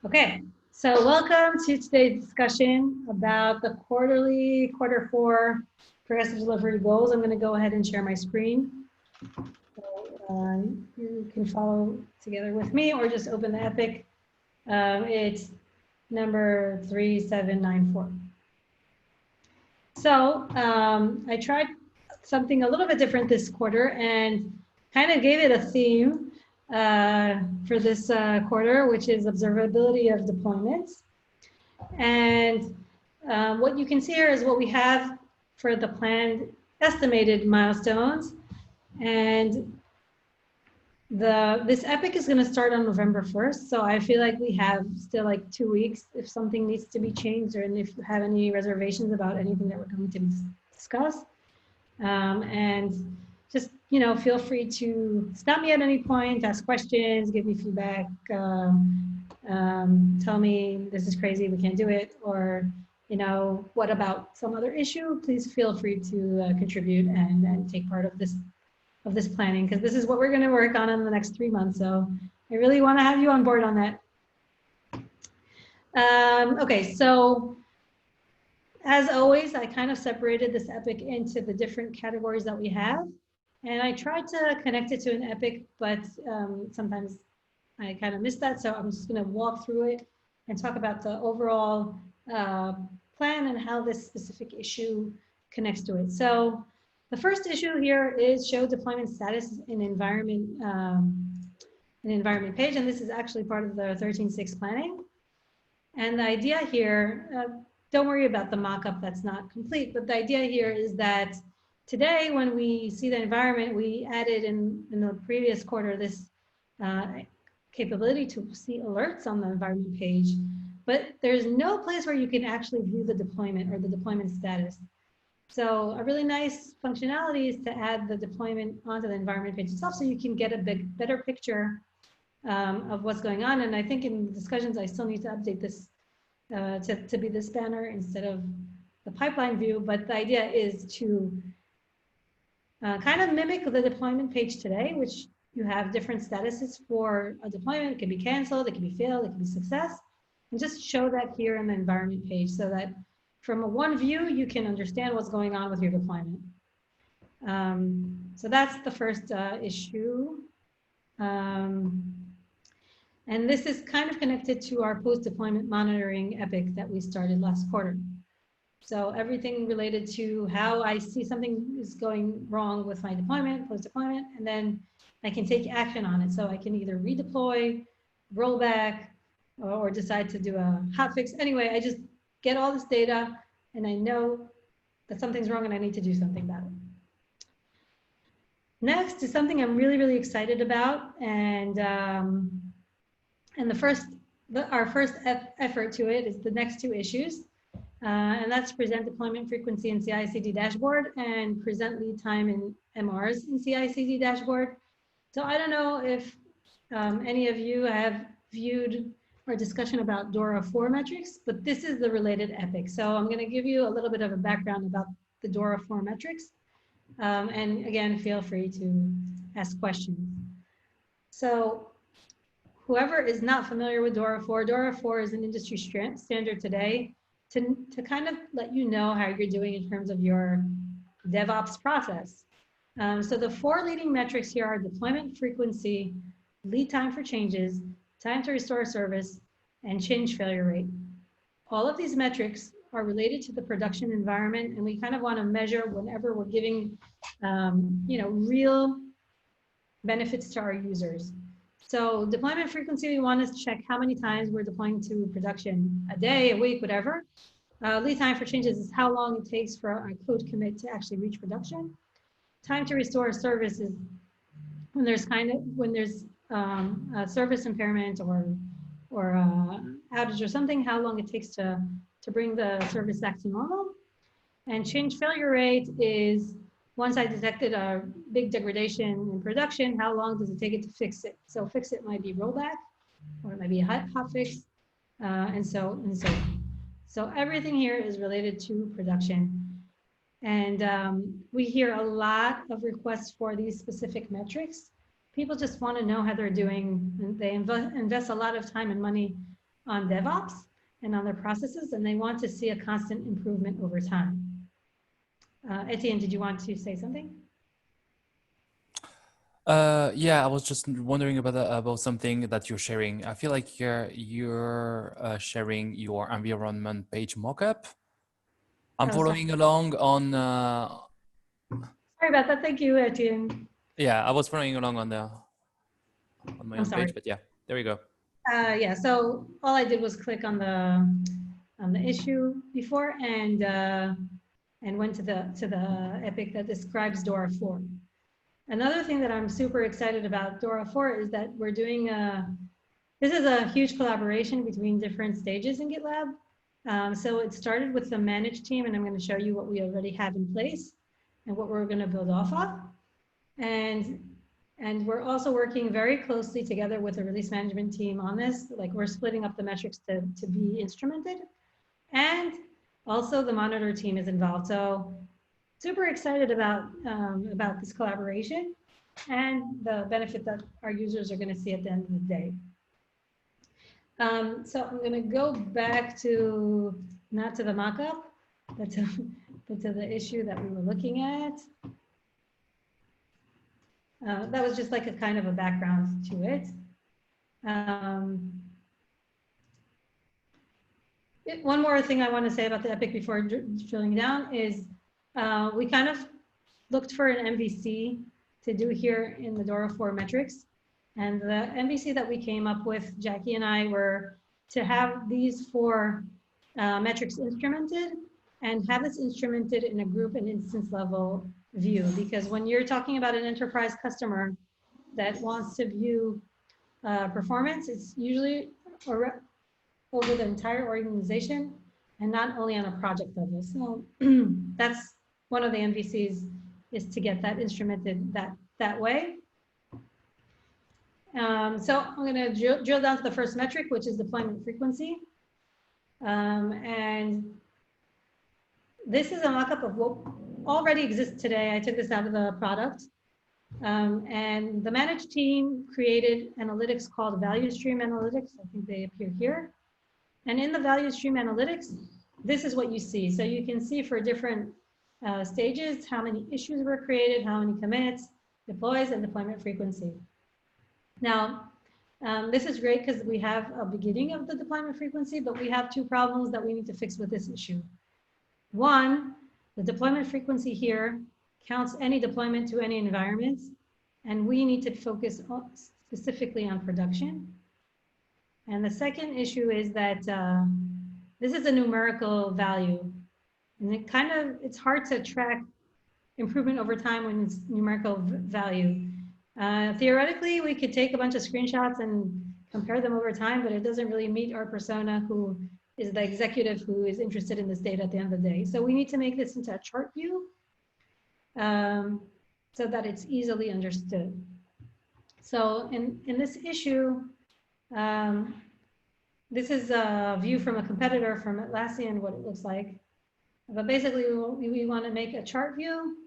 Okay, so welcome to today's discussion about the quarter four progressive delivery goals. I'm going to go ahead and share my screen. So, you can follow together with me or just open the Epic. It's number 3794. So I tried something a little bit different this quarter and kind of gave it a theme for this quarter, which is observability of deployments. And what you can see here is what we have for the planned estimated milestones. And this epic is going to start on November 1st. So I feel like we have still like 2 weeks if something needs to be changed, or if you have any reservations about anything that we're going to discuss. And just, feel free to stop me at any point, ask questions, give me feedback, tell me this is crazy, we can't do it, or, what about some other issue? Please feel free to contribute and take part of this planning, because this is what we're going to work on in the next 3 months. So I really want to have you on board on that. Okay, so as always, I kind of separated this epic into the different categories that we have. And I tried to connect it to an epic, but sometimes I kind of missed that. So I'm just going to walk through it and talk about the overall plan and how this specific issue connects to it. So the first issue here is show deployment status in environment page. And this is actually part of the 13.6 planning. And the idea here, don't worry about the mock-up that's not complete, but the idea here is that today when we see the environment, we added in the previous quarter this capability to see alerts on the environment page, but there's no place where you can actually view the deployment or the deployment status. So a really nice functionality is to add the deployment onto the environment page itself so you can get a better picture of what's going on. And I think in discussions, I still need to update this to be this banner instead of the pipeline view. But the idea is to kind of mimic the deployment page today, which you have different statuses for a deployment. It can be canceled, it can be failed, it can be success. And just show that here in the environment page so that from one view, you can understand what's going on with your deployment. So that's the first issue. And this is kind of connected to our post-deployment monitoring epic that we started last quarter. So everything related to how I see something is going wrong with my deployment, post-deployment, and then I can take action on it. So I can either redeploy, roll back, or decide to do a hotfix. Anyway, I just get all this data and I know that something's wrong and I need to do something about it. Next is something I'm really, really excited about. And our first effort to it is the next two issues. And that's present deployment frequency in CI/CD dashboard and present lead time in MRs in CI/CD dashboard. So I don't know if any of you have viewed our discussion about Dora 4 metrics, but this is the related epic. So I'm going to give you a little bit of a background about the Dora 4 metrics. And again, feel free to ask questions. So whoever is not familiar with Dora 4 is an industry standard today to kind of let you know how you're doing in terms of your DevOps process. So the 4 leading metrics here are deployment frequency, lead time for changes, time to restore service, and change failure rate. All of these metrics are related to the production environment, and we kind of want to measure whenever we're giving real benefits to our users. So deployment frequency, we want to check how many times we're deploying to production a day, a week, whatever. Lead time for changes is how long it takes for our code commit to actually reach production. Time to restore a service is when there's a service impairment or outage or something, how long it takes to bring the service back to normal. And change failure rate is once I detected a big degradation in production, how long does it take it to fix it? So fix it might be rollback, or it might be a hot fix, and so on. So everything here is related to production. And we hear a lot of requests for these specific metrics. People just want to know how they're doing. And they invest a lot of time and money on DevOps and on their processes, and they want to see a constant improvement over time. Etienne, did you want to say something? Yeah, I was just wondering about something that you're sharing. I feel like you're sharing your environment page mockup. I'm following along on. Sorry about that. Thank you, Etienne. Yeah, I was following along on my own page, but yeah, there we go. Yeah, so all I did was click on the issue before and went to the epic that describes Dora 4. Another thing that I'm super excited about Dora 4 is that we're doing this is a huge collaboration between different stages in GitLab. So it started with the manage team, and I'm going to show you what we already have in place and what we're going to build off of. And we're also working very closely together with the release management team on this. Like we're splitting up the metrics to be instrumented. And also the monitor team is involved. So super excited about this collaboration and the benefit that our users are going to see at the end of the day. So I'm going to go back to, not to the mockup, but to the issue that we were looking at. That was just like a kind of a background to it. One more thing I want to say about the epic before drilling down is we kind of looked for an MVC to do here in the Dora 4 metrics. And the MVC that we came up with, Jackie and I, were to have these 4 metrics instrumented and have this instrumented in a group and instance level view. Because when you're talking about an enterprise customer that wants to view performance, it's usually over the entire organization and not only on a project level. So that's one of the MVCs, is to get that instrumented that way. So I'm going to drill down to the first metric, which is deployment frequency. And this is a mockup of what already exists today. I took this out of the product. And the managed team created analytics called value stream analytics. I think they appear here. And in the value stream analytics, this is what you see. So you can see for different stages, how many issues were created, how many commits, deploys, and deployment frequency. Now, this is great because we have a beginning of the deployment frequency, but we have 2 problems that we need to fix with this issue. One, the deployment frequency here counts any deployment to any environments, and we need to focus specifically on production. And the second issue is that this is a numerical value, and it's hard to track improvement over time when it's numerical value. Theoretically, we could take a bunch of screenshots and compare them over time, but it doesn't really meet our persona, who is the executive who is interested in this data at the end of the day. So we need to make this into a chart view so that it's easily understood. So in this issue, this is a view from a competitor from Atlassian, what it looks like. But basically, we want to make a chart view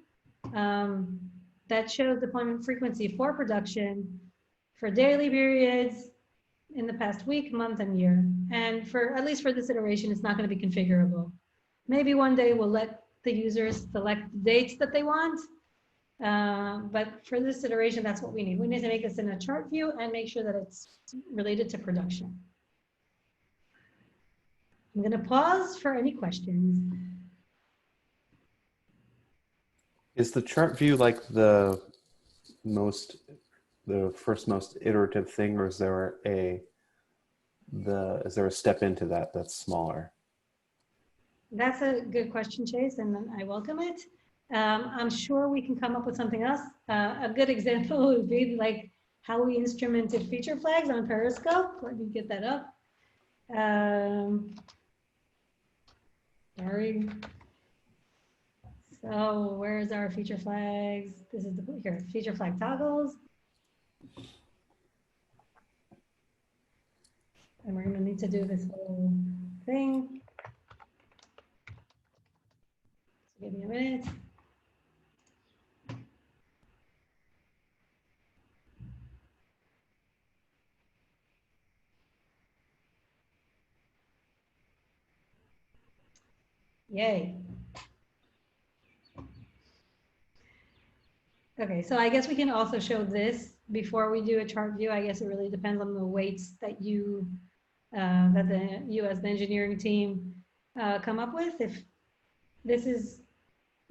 that shows deployment frequency for production, for daily periods, in the past week, month, and year. And for, at least for this iteration, it's not going to be configurable. Maybe one day we'll let the users select the dates that they want. But for this iteration, that's what we need. We need to make this in a chart view and make sure that it's related to production. I'm going to pause for any questions. Is the chart view like the first most iterative thing, or is there a step into that that's smaller? That's a good question, Chase, and I welcome it. I'm sure we can come up with something else. A good example would be like how we instrumented feature flags on Periscope. Let me get that up. Sorry. So where's our feature flags? This is the here, feature flag toggles. And we're gonna need to do this whole thing. So give me a minute. Yay. Okay, so I guess we can also show this before we do a chart view. I guess it really depends on the weights that you as the engineering team come up with. If this is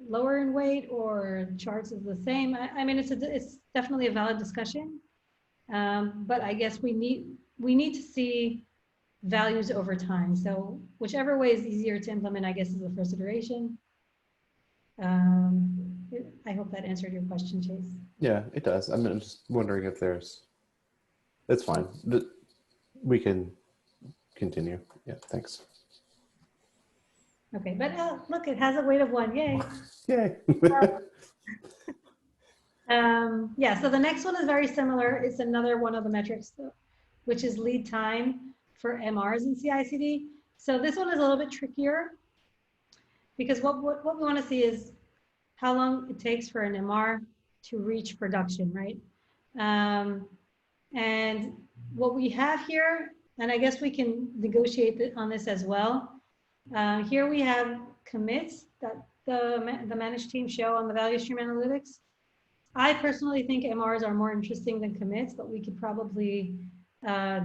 lower in weight or charts is the same, I mean, it's definitely a valid discussion. But I guess we need to see values over time. So whichever way is easier to implement, I guess, is the first iteration. I hope that answered your question, Chase. Yeah, it does. I'm just wondering if there's. It's fine. We can continue. Yeah, thanks. Okay, but look, it has a weight of 1. Yay. Yay. Yeah, so the next one is very similar. It's another one of the metrics, which is lead time for MRs in CI/CD. So this one is a little bit trickier because what we want to see is how long it takes for an MR to reach production, right? And what we have here, and I guess we can negotiate on this as well. Here we have commits that the managed team show on the value stream analytics. I personally think MRs are more interesting than commits, but we could probably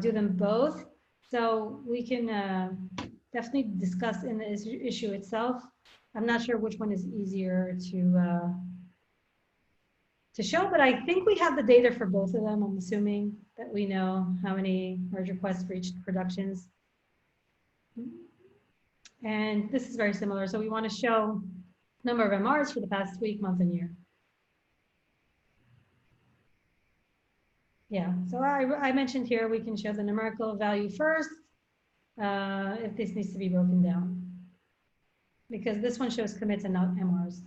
do them both. So we can definitely discuss in the issue itself. I'm not sure which one is easier to show, but I think we have the data for both of them. I'm assuming that we know how many merge requests reached productions. And this is very similar. So we want to show number of MRs for the past week, month, and year. Yeah, so I mentioned here we can show the numerical value first if this needs to be broken down, because this one shows commits and not MRs.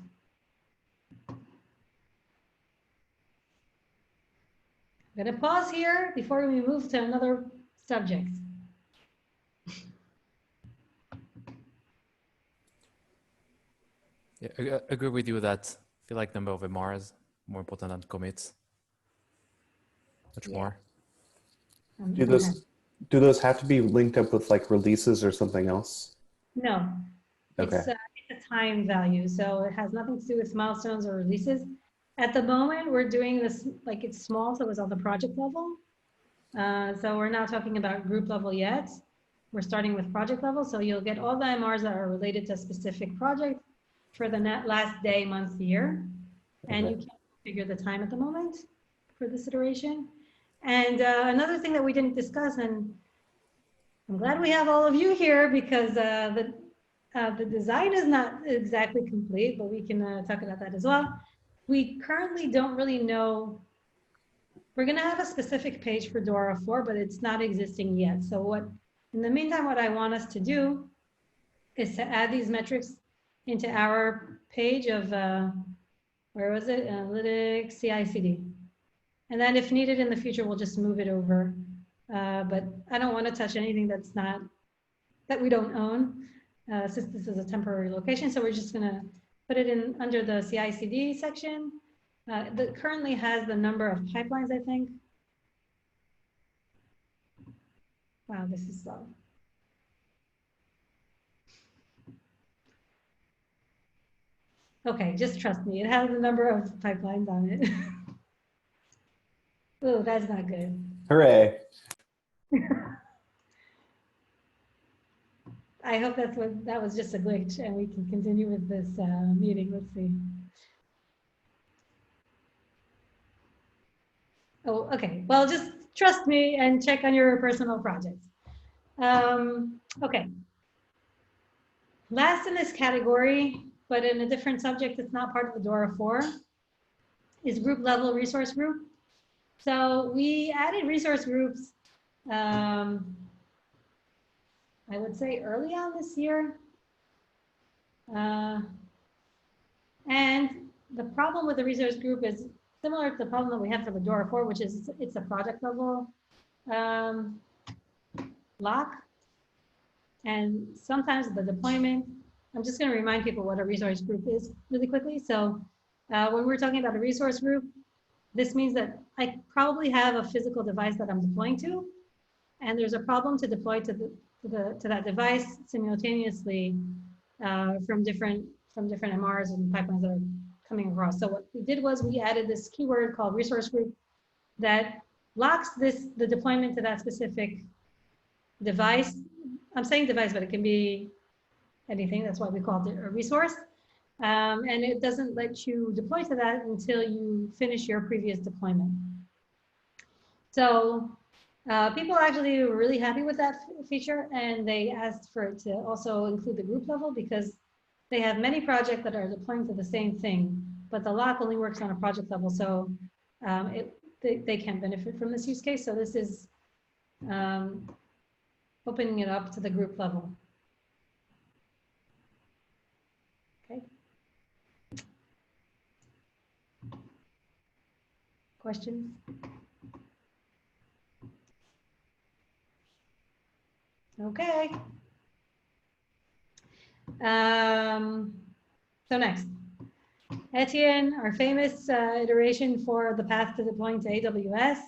I'm going to pause here before we move to another subject. Yeah, I agree with you that I feel like number of MRs more important than commits. Much more. Do those have to be linked up with like releases or something else? No. Okay. It's a time value, so it has nothing to do with milestones or releases. At the moment, we're doing this like it's small, so it's on the project level. So we're not talking about group level yet. We're starting with project level, so you'll get all the MRs that are related to a specific project for the last day, month, year. And you can't figure the time at the moment for this iteration. And another thing that we didn't discuss, and I'm glad we have all of you here because the design is not exactly complete, but we can talk about that as well. We currently don't really know. We're going to have a specific page for Dora 4, but it's not existing yet. So in the meantime, what I want us to do is to add these metrics into our page of, where was it? Analytics, CI/CD. And then if needed in the future, we'll just move it over. But I don't want to touch anything that we don't own, since this is a temporary location. So we're just going to put it in under the CI/CD section that currently has the number of pipelines, I think. Wow, this is slow. Okay, just trust me. It has the number of pipelines on it. Oh, that's not good. Hooray. I hope that was just a glitch and we can continue with this meeting. Let's see. Oh, okay. Well, just trust me and check on your personal projects. Okay. Last in this category, but in a different subject, it's not part of the Dora 4, is group level resource group. So we added resource groups, I would say early on this year. And the problem with the resource group is similar to the problem that we have for the Dora 4, which is it's a project level lock. And sometimes the deployment, I'm just going to remind people what a resource group is really quickly. So when we're talking about a resource group, this means that I probably have a physical device that I'm deploying to, and there's a problem to deploy to that device simultaneously from different MRs and pipelines that are coming across. So what we did was we added this keyword called resource group that locks the deployment to that specific device. I'm saying device, but it can be anything. That's why we called it a resource. And it doesn't let you deploy to that until you finish your previous deployment. So people actually were really happy with that feature, and they asked for it to also include the group level because they have many projects that are deploying to the same thing, but the lock only works on a project level. So they can't benefit from this use case. So this is opening it up to the group level. Okay. Questions? Okay. So next, Etienne, our famous iteration for the path to deploying to AWS.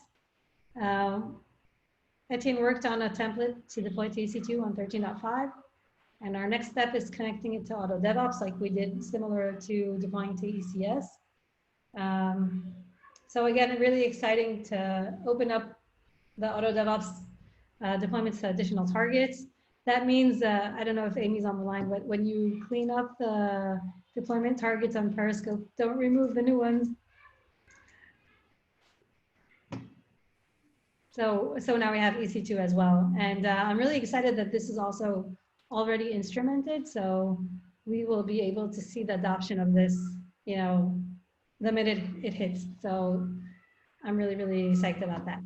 Etienne worked on a template to deploy to EC2 on 13.5. And our next step is connecting it to Auto DevOps, like we did similar to deploying to ECS. So again, really exciting to open up the Auto DevOps deployments to additional targets. That means, I don't know if Amy's on the line, but when you clean up the deployment targets on Periscope, don't remove the new ones. So now we have EC2 as well. And I'm really excited that this is also already instrumented. So we will be able to see the adoption of this, you know, the minute it hits. So I'm really, really psyched about that.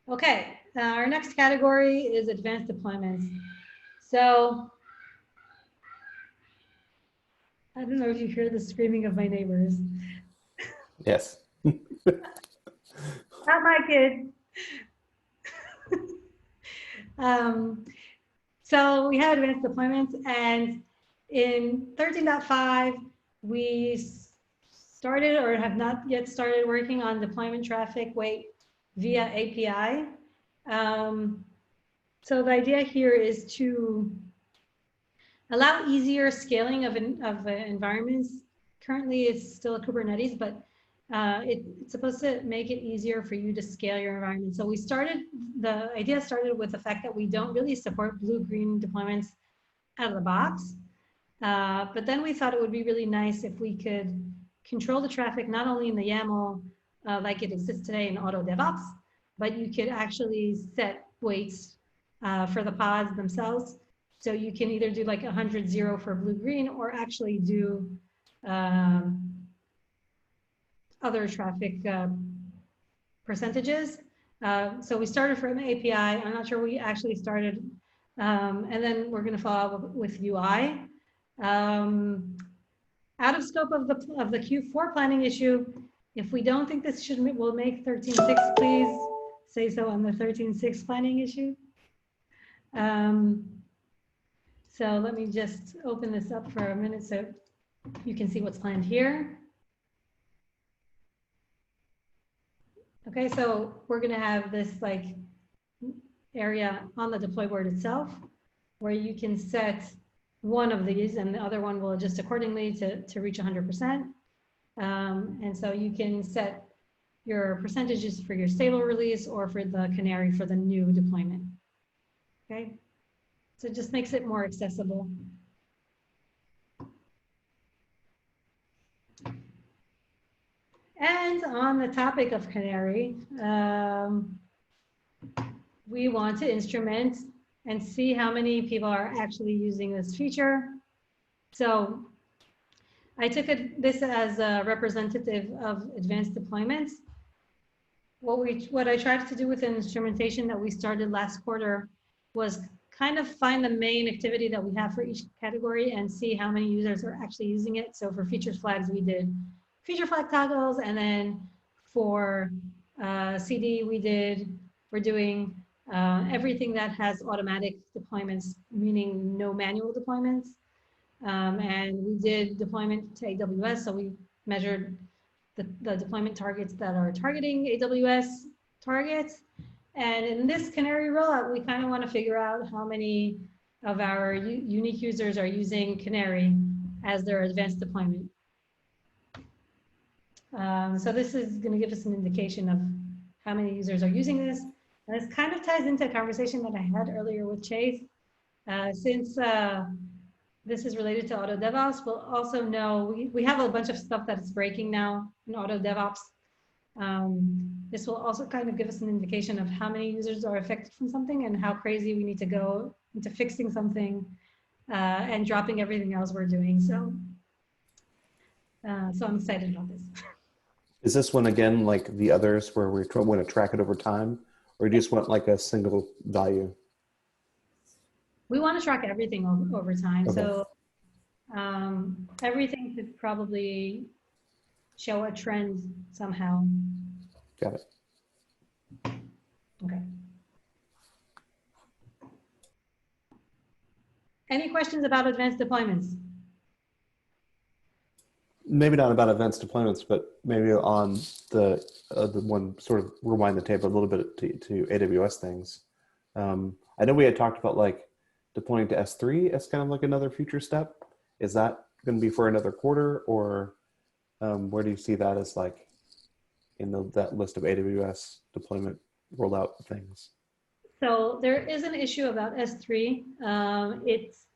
Okay, our next category is advanced deployments. So I don't know if you hear the screaming of my neighbors. Yes. Not my kids. So we have advanced deployments, and in 13.5, we started or have not yet started working on deployment traffic weight via API. So the idea here is to allow easier scaling of environments. Currently, it's still a Kubernetes, but it's supposed to make it easier for you to scale your environment. So the idea started with the fact that we don't really support blue-green deployments out of the box. But then we thought it would be really nice if we could control the traffic, not only in the YAML like it exists today in Auto DevOps, but you could actually set weights for the pods themselves. So you can either do like 100-0 for blue-green or actually do other traffic percentages. So we started from API. I'm not sure we actually started. And then we're going to follow up with UI. Out of scope of the Q4 planning issue, if we don't think this will make 13.6, please say so on the 13.6 planning issue. So let me just open this up for a minute so you can see what's planned here. Okay, so we're going to have this like area on the deploy board itself where you can set one of these and the other one will adjust accordingly to reach 100%. And so you can set your percentages for your stable release or for the canary for the new deployment. Okay, so it just makes it more accessible. And on the topic of canary, we want to instrument and see how many people are actually using this feature. So I took this as a representative of advanced deployments. What I tried to do with the instrumentation that we started last quarter was kind of find the main activity that we have for each category and see how many users are actually using it. So for features flags, we did feature flag toggles, and then for CD, we're doing everything that has automatic deployments, meaning no manual deployments. And we did deployment to AWS, so we measured the deployment targets that are targeting AWS targets. And in this canary rollout, we kind of want to figure out how many of our unique users are using Canary as their advanced deployment. So this is going to give us an indication of how many users are using this. And this kind of ties into a conversation that I had earlier with Chase. Since this is related to Auto DevOps, we'll also know we have a bunch of stuff that is breaking now in Auto DevOps. This will also kind of give us an indication of how many users are affected from something and how crazy we need to go into fixing something and dropping everything else we're doing. So I'm excited about this. Is this one again like the others where we want to track it over time, or you just want like a single value? We want to track everything over time. Okay. So everything could probably show a trend somehow. Got it. Okay. Any questions about advanced deployments? Maybe not about advanced deployments, but maybe on the one sort of rewind the tape a little bit to AWS things. I know we had talked about like deploying to S3 as kind of like another future step. Is that going to be for another quarter, or where do you see that as like in that list of AWS deployment rollout things? So there is an issue about S3.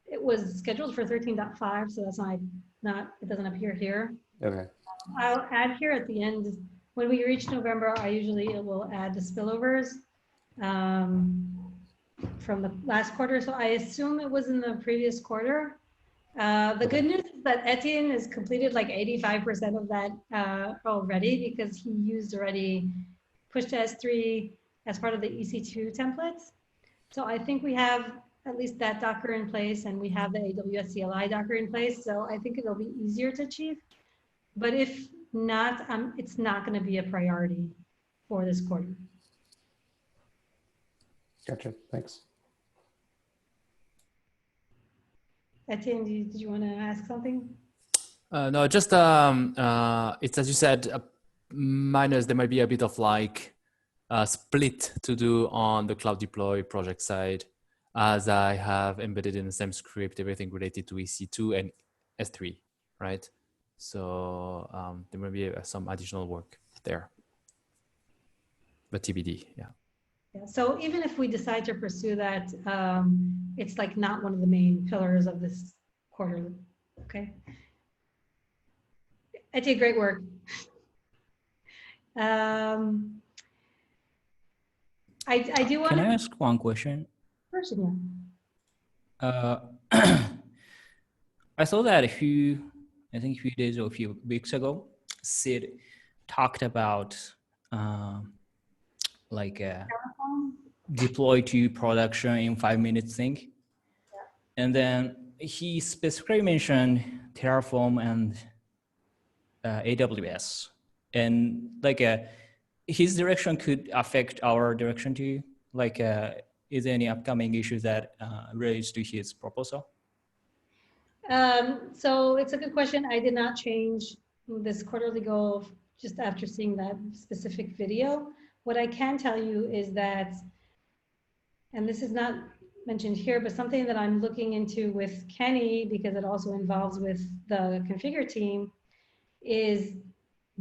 It was scheduled for 13.5, so that's it doesn't appear here. Okay. I'll add here at the end, when we reach November, it will add the spillovers from the last quarter. So I assume it was in the previous quarter. The good news is that Etienne has completed like 85% of that already, because he used already push to S3 as part of the EC2 templates. So I think we have at least that Docker in place, and we have the AWS CLI Docker in place. So I think it'll be easier to achieve. But if not, it's not going to be a priority for this quarter. Gotcha. Thanks. Etienne, did you want to ask something? No, just it's as you said, minus there might be a bit of like a split to do on the cloud deploy project side, as I have embedded in the same script everything related to EC2 and S3, right? So there may be some additional work there, but TBD, yeah. Yeah, so even if we decide to pursue that, it's like not one of the main pillars of this quarter. Okay. Etienne, great work. I do want to. Can I ask one question? Person, I saw that I think a few days or a few weeks ago, Sid talked about deploy to production in 5 minutes thing. Yeah. And then he specifically mentioned Terraform and AWS. And like his direction could affect our direction too. Like is there any upcoming issues that relates to his proposal? So it's a good question. I did not change this quarterly goal just after seeing that specific video. What I can tell you is that, and this is not mentioned here, but something that I'm looking into with Kenny, because it also involves with the configure team, is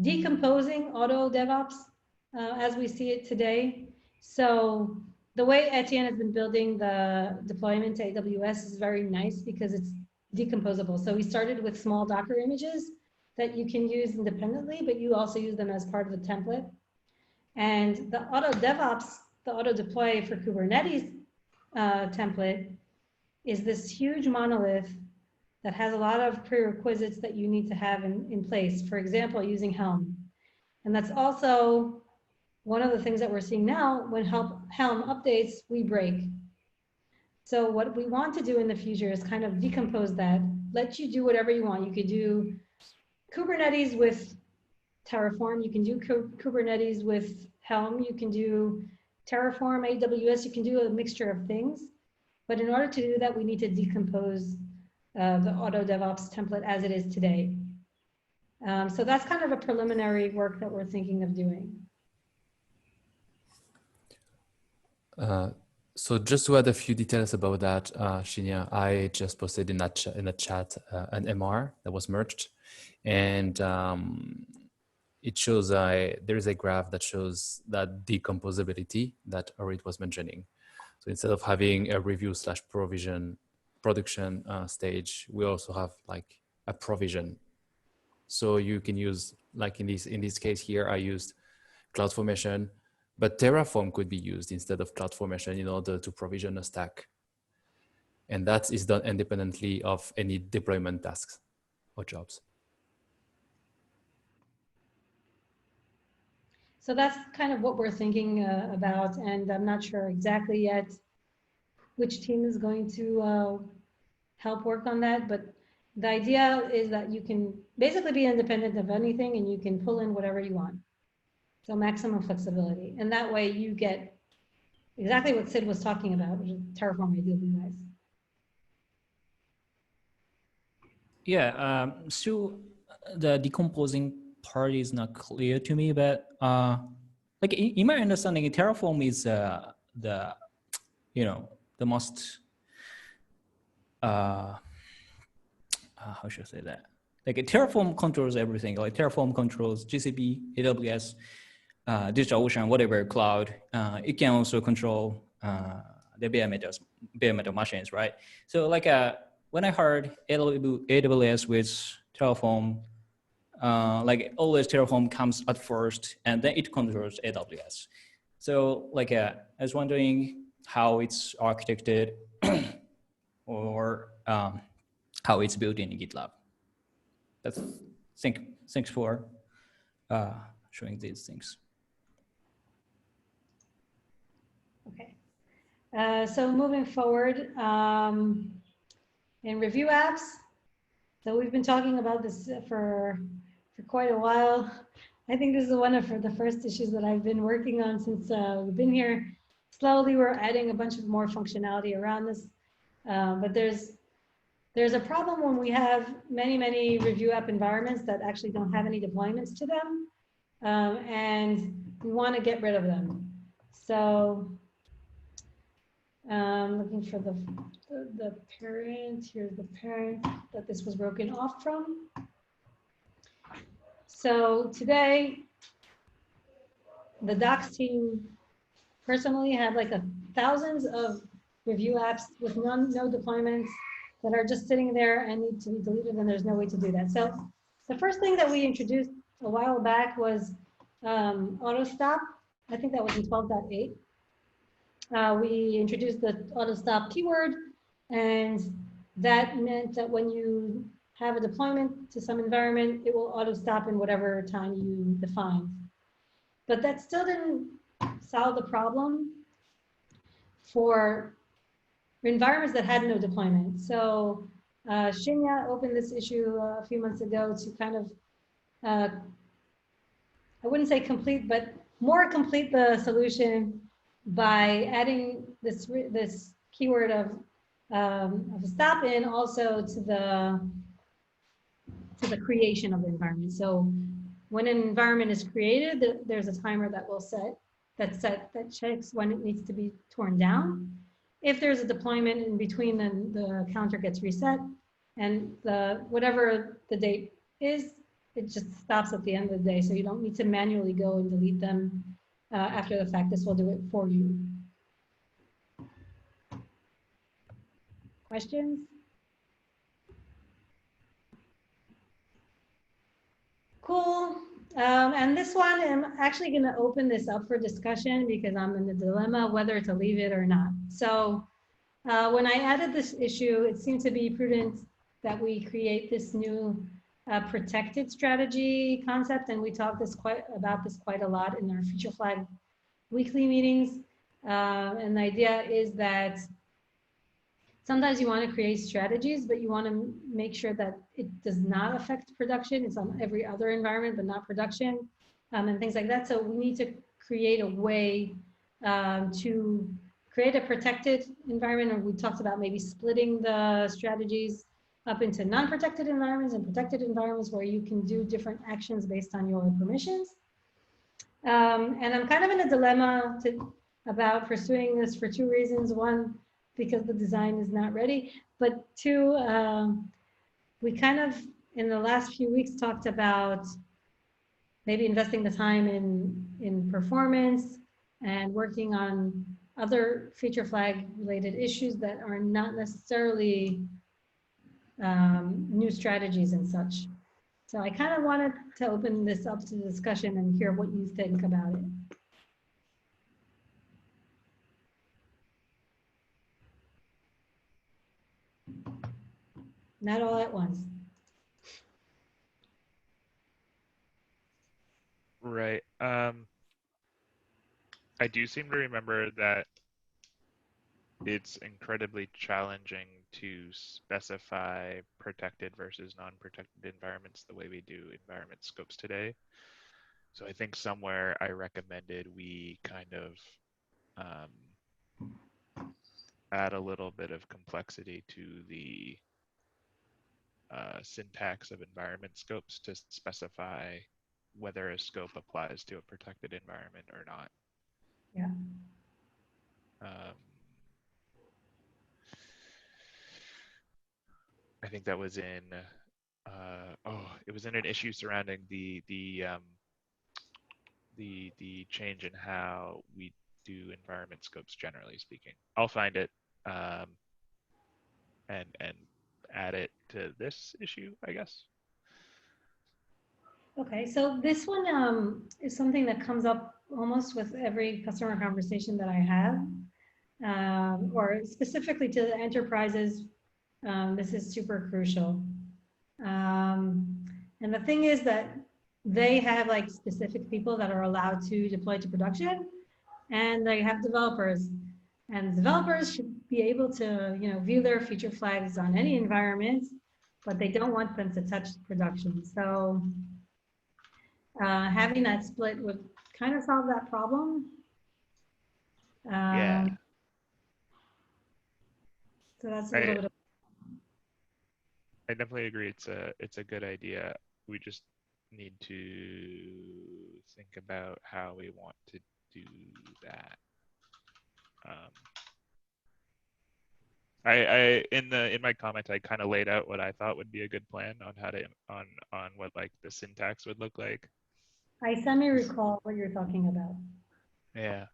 decomposing auto DevOps as we see it today. So the way Etienne has been building the deployment to AWS is very nice because it's decomposable. So we started with small Docker images that you can use independently, but you also use them as part of the template. And the auto DevOps, the auto deploy for Kubernetes template is this huge monolith that has a lot of prerequisites that you need to have in place. For example, using Helm. And that's also one of the things that we're seeing now. When Helm updates, we break. So what we want to do in the future is kind of decompose that, let you do whatever you want. You could do Kubernetes with Terraform, you can do Kubernetes with Helm, you can do Terraform, AWS, you can do a mixture of things. But in order to do that, we need to decompose the auto DevOps template as it is today. So that's kind of a preliminary work that we're thinking of doing. So just to add a few details about that, Shinya, I just posted in that in the chat an MR that was merged, and it shows there is a graph that shows that decomposability that Orit was mentioning. So instead of having a review / production stage, we also have like a provision. So you can use, like in this case here, I used CloudFormation, but Terraform could be used instead of CloudFormation in order to provision a stack. And that is done independently of any deployment tasks or jobs. So that's kind of what we're thinking about, and I'm not sure exactly yet which team is going to help work on that, but the idea is that you can basically be independent of anything and you can pull in whatever you want. So maximum flexibility. And that way you get exactly what Sid was talking about, which is Terraform ideal for you guys. Yeah, so the decomposing part is not clear to me, but like in my understanding, Terraform is the most how should I say that? Like Terraform controls everything. Like Terraform controls GCP, AWS, DigitalOcean, whatever cloud. It can also control the bare metal machines, right? So like when I heard AWS with Terraform, like always Terraform comes at first and then it controls AWS. So like I was wondering how it's architected or how it's built in GitLab. Thanks for showing these things. Okay. So moving forward, in review apps, so we've been talking about this for quite a while. I think this is one of the first issues that I've been working on since we've been here. Slowly, we're adding a bunch of more functionality around this, but there's a problem when we have many review app environments that actually don't have any deployments to them, and we want to get rid of them. So looking for the parent, here's the parent that this was broken off from. So today, the docs team personally have like thousands of review apps with no deployments that are just sitting there and need to be deleted, and there's no way to do that. So the first thing that we introduced a while back was auto stop. I think that was in 12.8. We introduced the auto stop keyword, and that meant that when you have a deployment to some environment, it will auto stop in whatever time you define. But that still didn't solve the problem for environments that had no deployment. So Shinya opened this issue a few months ago to kind of, I wouldn't say complete, but more complete the solution by adding this keyword of a stop in also to the creation of the environment. So when an environment is created, there's a timer that will that checks when it needs to be torn down. If there's a deployment in between, then the counter gets reset, and whatever the date is, it just stops at the end of the day. So you don't need to manually go and delete them after the fact. This will do it for you. Questions? Cool. And this one, I'm actually going to open this up for discussion because I'm in the dilemma whether to leave it or not. So when I added this issue, it seemed to be prudent that we create this new protected strategy concept, and we talked about this quite a lot in our feature flag weekly meetings. And the idea is that sometimes you want to create strategies, but you want to make sure that it does not affect production. It's on every other environment, but not production, and things like that. So we need to create a way to create a protected environment, or we talked about maybe splitting the strategies up into non-protected environments and protected environments where you can do different actions based on your permissions. And I'm kind of in a dilemma about pursuing this for two reasons. One, because the design is not ready, but two, we kind of, in the last few weeks, talked about maybe investing the time in performance and working on other feature flag related issues that are not necessarily new strategies and such. So I kind of wanted to open this up to discussion and hear what you think about it. Not all at once. Right. I do seem to remember that it's incredibly challenging to specify protected versus non-protected environments the way we do environment scopes today. So I think somewhere I recommended we kind of add a little bit of complexity to the syntax of environment scopes to specify whether a scope applies to a protected environment or not. Yeah. I think that was in it was in an issue surrounding the change in how we do environment scopes, generally speaking. I'll find it and add it to this issue, I guess. Okay, so this one is something that comes up almost with every customer conversation that I have, or specifically to the enterprises. This is super crucial. And the thing is that they have like specific people that are allowed to deploy to production, and they have developers. And developers should be able to, view their feature flags on any environment, but they don't want them to touch production. So having that split would kind of solve that problem. Yeah. So that's a little bit of. I definitely agree. It's a good idea. We just need to think about how we want to do that. In my comment, I kind of laid out what I thought would be a good plan on how to on what like the syntax would look like. I semi-recall what you're talking about. Yeah.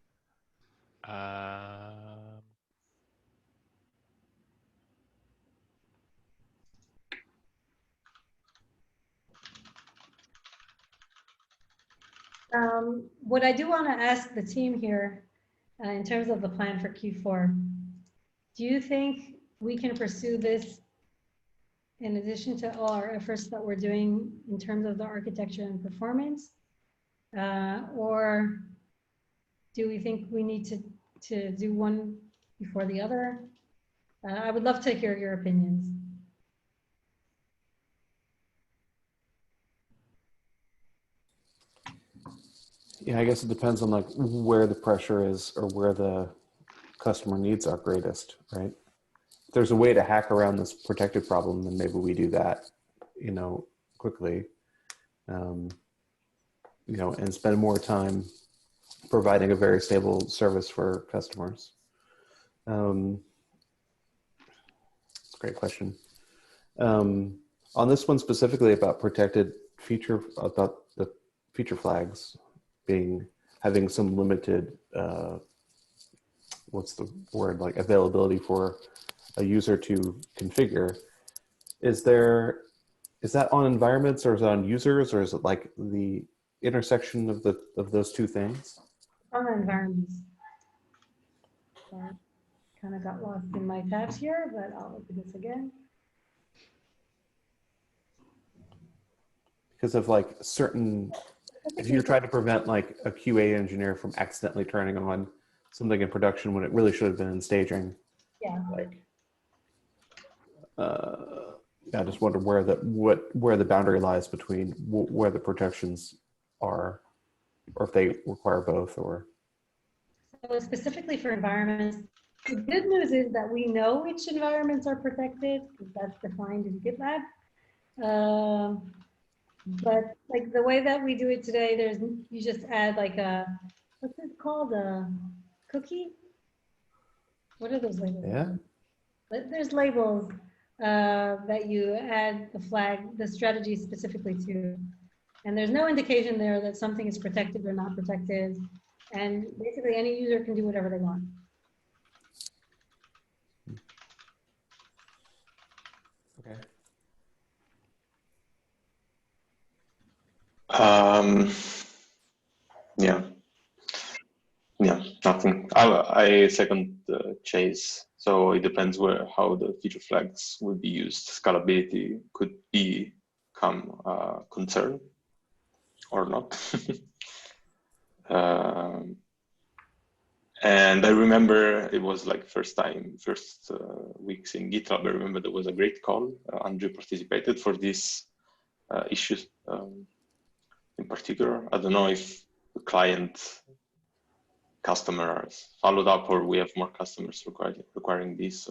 What I do want to ask the team here, in terms of the plan for Q4, do you think we can pursue this in addition to all our efforts that we're doing in terms of the architecture and performance? Or do we think we need to do one before the other? I would love to hear your opinions. Yeah, I guess it depends on like where the pressure is or where the customer needs are greatest, right? If there's a way to hack around this protected problem, then maybe we do that, quickly, and spend more time providing a very stable service for customers. It's a great question. On this one specifically about the feature flags having some limited, what's the word, like availability for a user to configure. Is that on environments or is it on users, or is it like the intersection of those two things? On the environments. Sorry, kind of got lost in my tabs here, but I'll open this again. Because of like if you're trying to prevent like a QA engineer from accidentally turning on something in production when it really should have been in staging. Yeah. I just wonder where the boundary lies between where the protections are, or if they require both, or. So specifically for environments, the good news is that we know which environments are protected, because that's defined in GitLab. But like the way that we do it today, you just add like what's it called? cookie. What are those labels? Yeah. There's labels that you add the flag, the strategy specifically to. And there's no indication there that something is protected or not protected. And basically any user can do whatever they want. Okay. Yeah. Yeah, nothing. I second Chase. So it depends how the feature flags will be used. Scalability could become a concern or not. And I remember it was like first weeks in GitLab. I remember there was a great call. Andrew participated for these issues in particular. I don't know if the client customers followed up or we have more customers requiring this.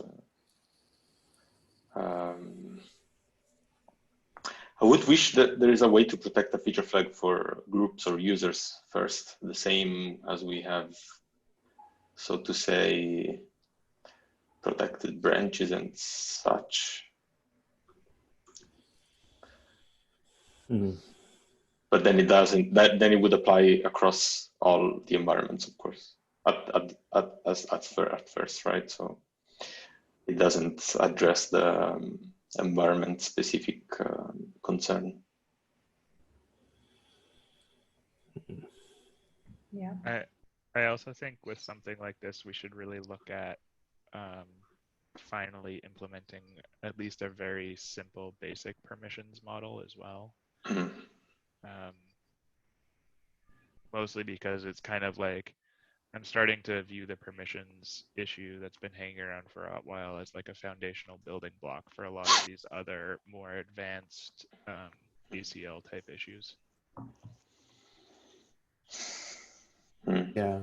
I would wish that there is a way to protect a feature flag for groups or users first, the same as we have, so to say, protected branches and such. Mm-hmm. But then it doesn't. Then it would apply across all the environments, of course, at first, right? So it doesn't address the environment-specific concern. Yeah. I also think with something like this, we should really look at finally implementing at least a very simple basic permissions model as well. Mostly because it's kind of like I'm starting to view the permissions issue that's been hanging around for a while as like a foundational building block for a lot of these other more advanced DCL type issues. Yeah.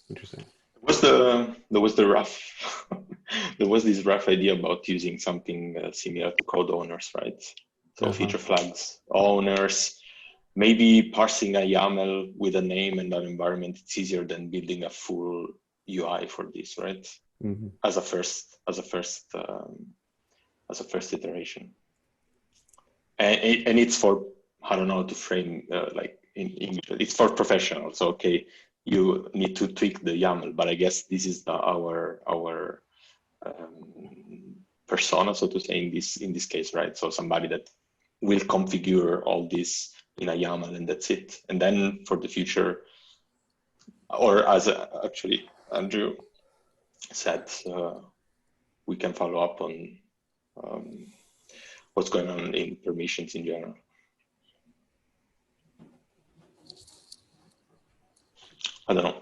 Interesting. There was this rough idea about using something similar to code owners, right? So feature flags, owners, maybe parsing a YAML with a name and an environment. It's easier than building a full UI for this, right? Mm-hmm. As a first iteration, and it's for, I don't know how to frame like in English. It's for professionals. So, okay, you need to tweak the YAML, but I guess this is our persona, so to say, in this case, right? So somebody that will configure all this in a YAML and that's it. And then for the future, or as actually Andrew said, we can follow up on what's going on in permissions in general. I don't know.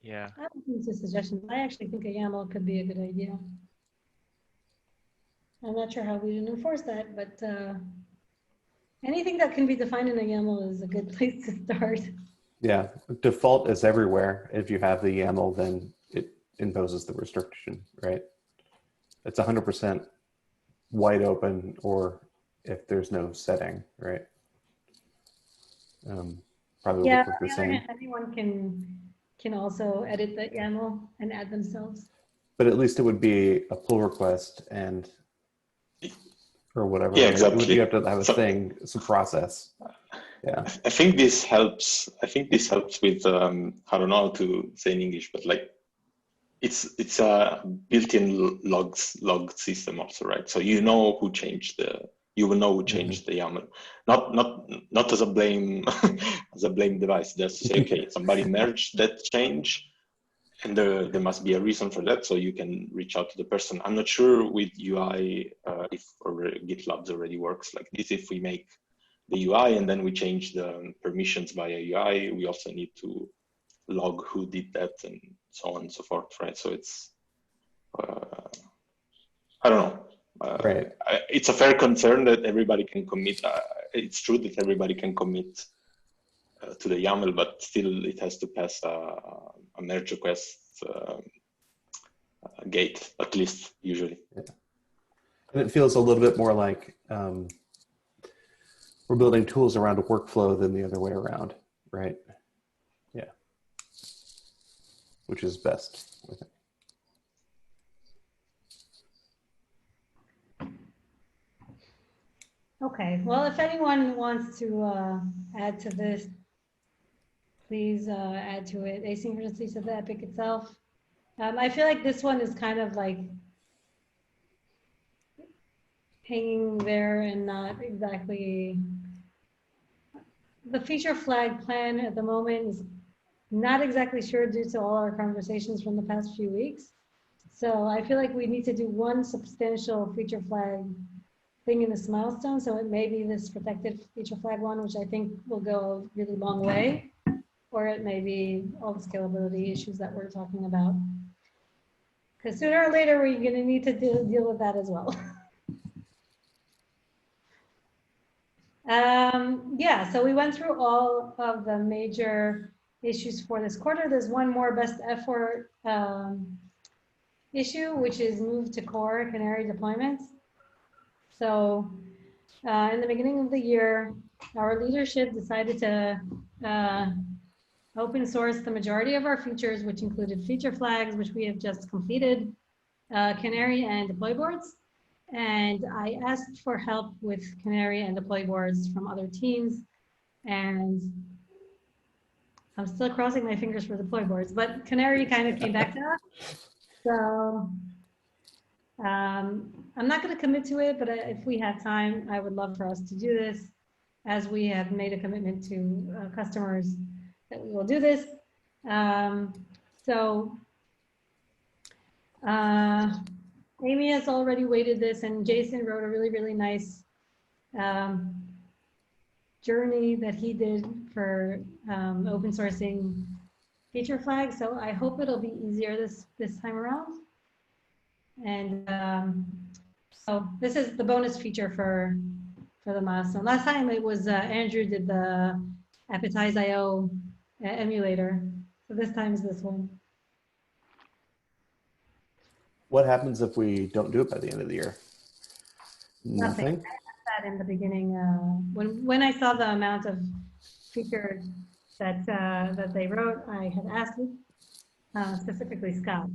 Yeah. I don't think it's a suggestion. I actually think a YAML could be a good idea. I'm not sure how we can enforce that, but anything that can be defined in a YAML is a good place to start. Yeah, default is everywhere. If you have the YAML, then it imposes the restriction, right? It's 100% wide open, or if there's no setting, right? Probably Yeah, look like on the the other same. hand, anyone can also edit that YAML and add themselves. But at least it would be a pull request and or whatever. Yeah, right? exactly. You have to have a thing, some process. Yeah. I think this helps. I think this helps with I don't know how to say in English, but like it's a built-in log system also, right? So you know who changed you will know who changed the YAML. Not as a blame as a blame device. Just to say, okay, somebody merged that change, and there must be a reason for that, so you can reach out to the person. I'm not sure with UI if GitLab already works like this. If we make the UI and then we change the permissions via UI, we also need to log who did that and so on and so forth, right? So it's, I don't know. Right. It's a fair concern that everybody can commit. It's true that everybody can commit to the YAML, but still it has to pass a merge request gate, at least usually. Yeah. And it feels a little bit more like we're building tools around a workflow than the other way around, right? Yeah. Which is best, I think. Okay, well, if anyone wants to add to this, please add to it asynchronously to the epic itself. I feel like this one is kind of like hanging there and not exactly, the feature flag plan at the moment is not exactly sure due to all our conversations from the past few weeks. So I feel like we need to do one substantial feature flag thing in this milestone. So it may be this protected feature flag one, which I think will go a really long way, or it may be all the scalability issues that we're talking about. Because sooner or later, we're going to need to deal with that as well. Yeah, so we went through all of the major issues for this quarter. There's one more best effort issue, which is move to core Canary deployments. So in the beginning of the year, our leadership decided to open source the majority of our features, which included feature flags, which we have just completed, Canary and deploy boards. And I asked for help with Canary and deploy boards from other teams. And I'm still crossing my fingers for deploy boards, but Canary kind of came back to us. So I'm not going to commit to it, but if we have time, I would love for us to do this, as we have made a commitment to customers that we will do this. Amy has already weighted this, and Jason wrote a really, really nice journey that he did for open sourcing feature flags. So I hope it'll be easier this time around. And so this is the bonus feature for the milestone. Last time it was Andrew did the Appetize.io emulator. So this time is this one. What happens if we don't do it by the end of the year? Nothing. I asked that in the beginning. When I saw the amount of features that they wrote, I had asked specifically Scott.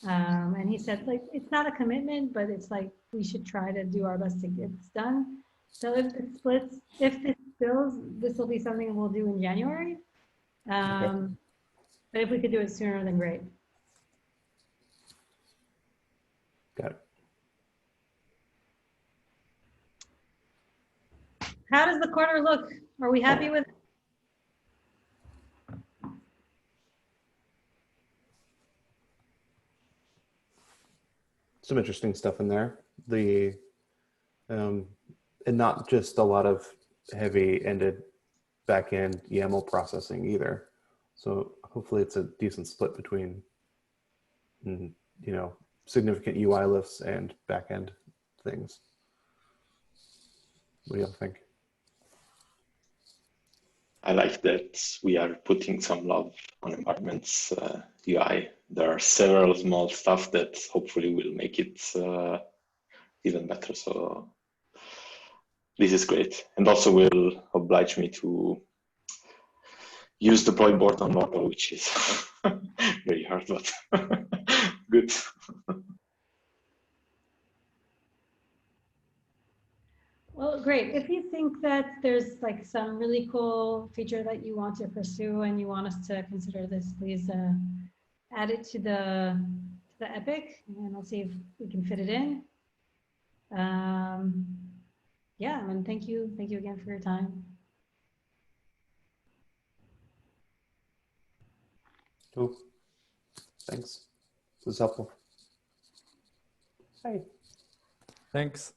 And he said, like, it's not a commitment, but it's like, we should try to do our best to get this done. So if it splits, if this spills, this will be something we'll do in January. Okay. But if we could do it sooner, then great. Got it. How does the quarter look? Are we happy with it? Some interesting stuff in there. And not just a lot of heavy-ended back-end YAML processing either. So hopefully it's a decent split between, significant UI lifts and back-end things. What do y'all think? I like that we are putting some love on environments UI. There are several small stuff that hopefully will make it even better. So this is great. And also will oblige me to use the deploy board on local, which is very hard, but good. Well, great. If you think that there's like some really cool feature that you want to pursue and you want us to consider this, please add it to the epic, and I'll see if we can fit it in. Yeah, and thank you again for your time. Cool. Thanks. This was helpful. Hi. Thanks.